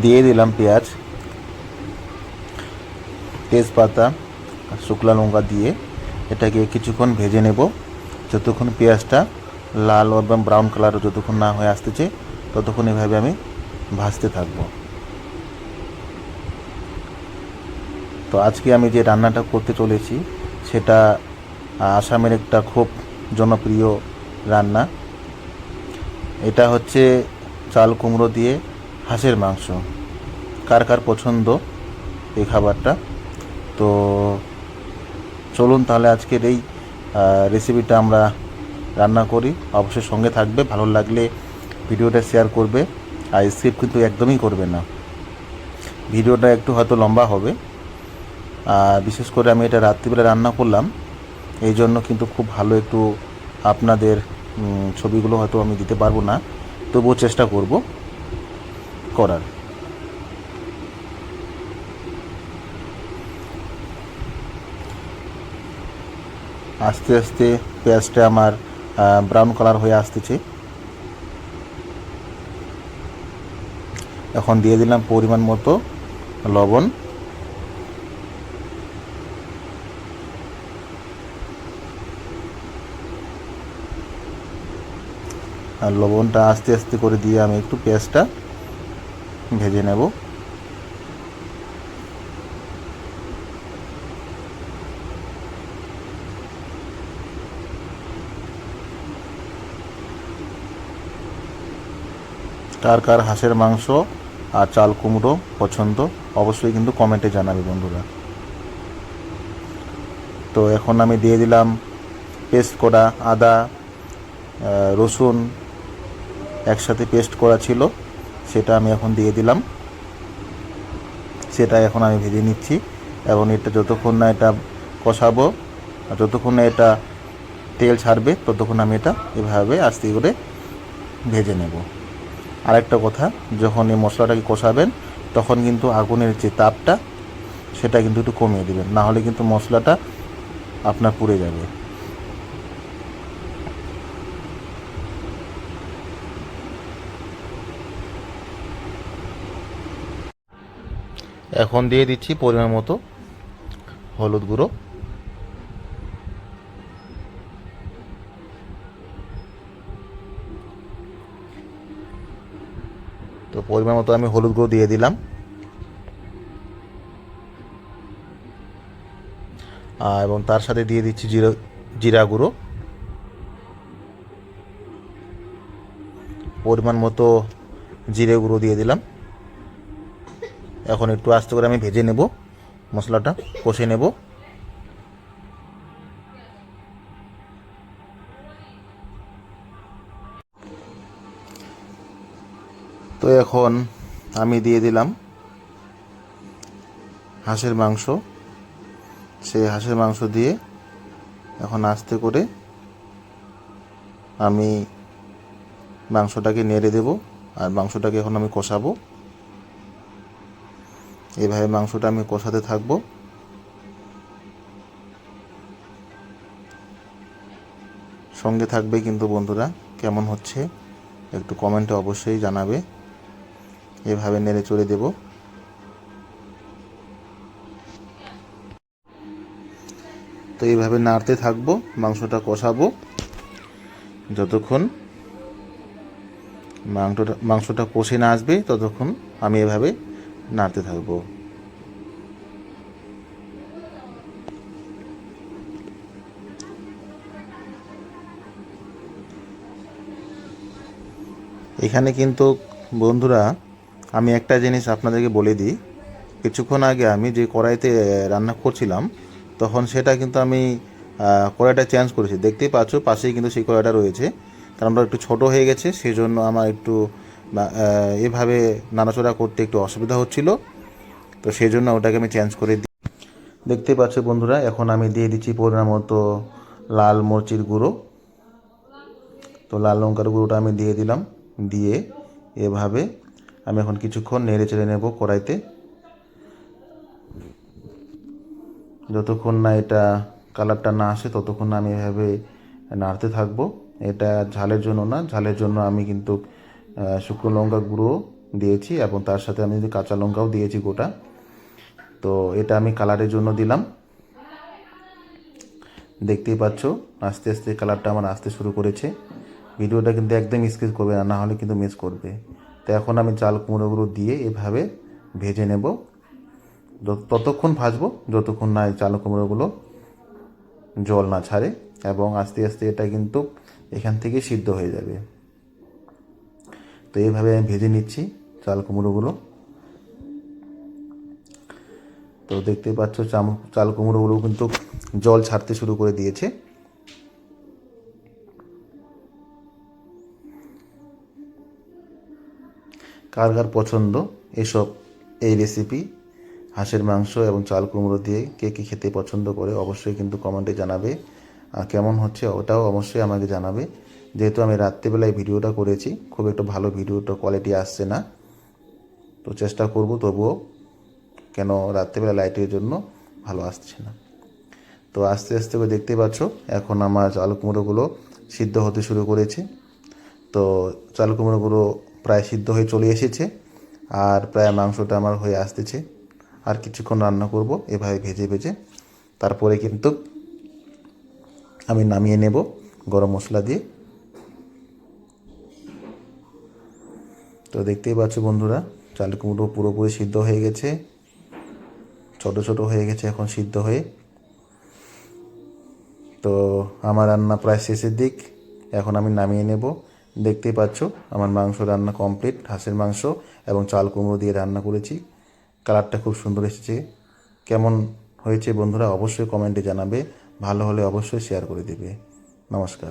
দিয়ে দিলাম পেঁয়াজ, তেজপাতা, শুকনো লঙ্কা দিয়ে এটাকে কিছুক্ষণ ভেজে নেব। যতক্ষণ পেঁয়াজটা লাল এবং ব্রাউন কালার যতক্ষণ না হয়ে আসতেছে ততক্ষণ এভাবে আমি ভাজতে থাকবো। তো আজকে আমি যে রান্নাটা করতে চলেছি সেটা আসামের একটা খুব জনপ্রিয় রান্না। এটা হচ্ছে চাল কুমড়ো দিয়ে হাঁসের মাংস। কার কার পছন্দ এই খাবারটা? তো চলুন তাহলে আজকের এই রেসিপিটা আমরা রান্না করি। অবশ্যই সঙ্গে থাকবে, ভালো লাগলে ভিডিওটা শেয়ার করবে, আর স্কিপ কিন্তু একদমই করবে না। ভিডিওটা একটু হয়তো লম্বা হবে, বিশেষ করে আমি এটা রাত্রিবেলা রান্না করলাম, এই জন্য কিন্তু খুব ভালো একটু আপনাদের ছবিগুলো হয়তো আমি দিতে পারবো না, তবুও চেষ্টা করব করার। আস্তে আস্তে পেঁয়াজটা আমার ব্রাউন কালার হয়ে আসতেছে। এখন দিয়ে দিলাম পরিমাণ মতো লবণ। আর লবণটা আস্তে আস্তে করে দিয়ে আমি একটু পেঁয়াজটা ভেজে নেব। কার কার হাঁসের মাংস আর চাল কুমড়ো পছন্দ অবশ্যই কিন্তু কমেন্টে জানাবে বন্ধুরা। তো এখন আমি দিয়ে দিলাম পেস্ট করা আদা, রসুন একসাথে পেস্ট করা ছিল, সেটা আমি এখন দিয়ে দিলাম। সেটা এখন আমি ভেজে নিচ্ছি এবং এটা যতক্ষণ না এটা কষাবো, যতক্ষণ না এটা তেল ছাড়বে ততক্ষণ আমি এটা এভাবে আস্তে করে ভেজে নেব। আরেকটা কথা, যখন এই মশলাটাকে কষাবেন তখন কিন্তু আগুনের যে তাপটা সেটা কিন্তু একটু কমিয়ে দেবেন, না হলে কিন্তু মশলাটা আপনার পুড়ে যাবে। এখন দিয়ে দিচ্ছি পরিমাণ মতো হলুদ গুঁড়ো। তো পরিমাণ মতো আমি হলুদ গুঁড়ো দিয়ে দিলাম, এবং তার সাথে দিয়ে দিচ্ছি জিরা গুঁড়ো, পরিমাণ মতো জিরে গুঁড়ো দিয়ে দিলাম। এখন একটু আস্তে করে আমি ভেজে নেব, মশলাটা কষে নেব। তো এখন আমি দিয়ে দিলাম হাঁসের মাংস। সেই হাঁসের মাংস দিয়ে এখন আস্তে করে আমি মাংসটাকে নেড়ে দেব, আর মাংসটাকে এখন আমি কষাবো। এভাবে মাংসটা আমি কষাতে থাকবো। সঙ্গে থাকবে কিন্তু বন্ধুরা। কেমন হচ্ছে একটু কমেন্টে অবশ্যই জানাবে। এভাবে নেড়ে চড়ে দেব। তো এইভাবে নাড়তে থাকবো, মাংসটা কষাবো যতক্ষণ মাংসটা কষে না আসবে ততক্ষণ আমি এভাবে নাড়তে থাকবো। এখানে কিন্তু বন্ধুরা আমি একটা জিনিস আপনাদেরকে বলে দিই, কিছুক্ষণ আগে আমি যে কড়াইতে রান্না করছিলাম তখন সেটা কিন্তু আমি কড়াইটা চেঞ্জ করেছি। দেখতেই পাচ্ছ পাশেই কিন্তু সেই কড়াইটা রয়েছে, কারণ ওটা একটু ছোটো হয়ে গেছে, সেই জন্য আমার একটু এভাবে নাড়াচড়া করতে একটু অসুবিধা হচ্ছিল। তো সেই জন্য ওটাকে আমি চেঞ্জ করে দিই। দেখতেই পাচ্ছ বন্ধুরা, এখন আমি দিয়ে দিচ্ছি পরিমাণ মতো লাল মরিচের গুঁড়ো। তো লাল লঙ্কার গুঁড়োটা আমি দিয়ে দিলাম, দিয়ে এভাবে আমি এখন কিছুক্ষণ নেড়ে চেড়ে নেব কড়াইতে, যতক্ষণ না এটা কালারটা না আসে ততক্ষণ না আমি এভাবে নাড়তে থাকবো। এটা ঝালের জন্য না, ঝালের জন্য আমি কিন্তু শুকনো লঙ্কা গুঁড়ো দিয়েছি এবং তার সাথে আমি কাঁচা লঙ্কাও দিয়েছি গোটা। তো এটা আমি কালারের জন্য দিলাম। দেখতেই পাচ্ছ আস্তে আস্তে কালারটা আমার আসতে শুরু করেছে। ভিডিওটা কিন্তু একদম স্কিপ করবে না, না হলে কিন্তু মিস করবে। তো এখন আমি চাল কুমড়োগুলো দিয়ে এভাবে ভেজে নেব, ততক্ষণ ভাজবো যতক্ষণ না এই চাল কুমড়োগুলো জল না ছাড়ে, এবং আস্তে আস্তে এটা কিন্তু এখান থেকে সিদ্ধ হয়ে যাবে। তো এইভাবে আমি ভেজে নিচ্ছি চাল কুমড়োগুলো। তো দেখতে পাচ্ছ চাল কুমড়োগুলো কিন্তু জল ছাড়তে শুরু করে দিয়েছে। কার কার পছন্দ এই রেসিপি হাঁসের মাংস এবং চাল কুমড়ো দিয়ে, কে কী খেতে পছন্দ করে অবশ্যই কিন্তু কমেন্টে জানাবে। আর কেমন হচ্ছে ওটাও অবশ্যই আমাকে জানাবে। যেহেতু আমি রাত্রেবেলায় ভিডিওটা করেছি, খুব একটা ভালো ভিডিওটা কোয়ালিটি আসছে না, তো চেষ্টা করব তবুও, কেন রাত্রেবেলা লাইটের জন্য ভালো আসছে না। তো আস্তে আস্তে করে দেখতে পাচ্ছ এখন আমার চাল কুমড়োগুলো সিদ্ধ হতে শুরু করেছে। তো চাল কুমড়োগুলো প্রায় সিদ্ধ হয়ে চলে এসেছে, আর প্রায় মাংসটা আমার হয়ে আসতেছে। আর কিছুক্ষণ রান্না করব এভাবে ভেজে ভেজে, তারপরে কিন্তু আমি নামিয়ে নেব গরম মশলা দিয়ে। তো দেখতেই পাচ্ছ বন্ধুরা, চাল কুমড়ো পুরোপুরি সিদ্ধ হয়ে গেছে, ছোট ছোট হয়ে গেছে এখন সিদ্ধ হয়ে। তো আমার রান্না প্রায় শেষের দিক, এখন আমি নামিয়ে নেব। দেখতেই পাচ্ছ আমার মাংস রান্না কমপ্লিট, হাঁসের মাংস এবং চাল কুমড়ো দিয়ে রান্না করেছি। কালারটা খুব সুন্দর এসেছে। কেমন হয়েছে বন্ধুরা অবশ্যই কমেন্টে জানাবে, ভালো হলে অবশ্যই শেয়ার করে দেবে। নমস্কার।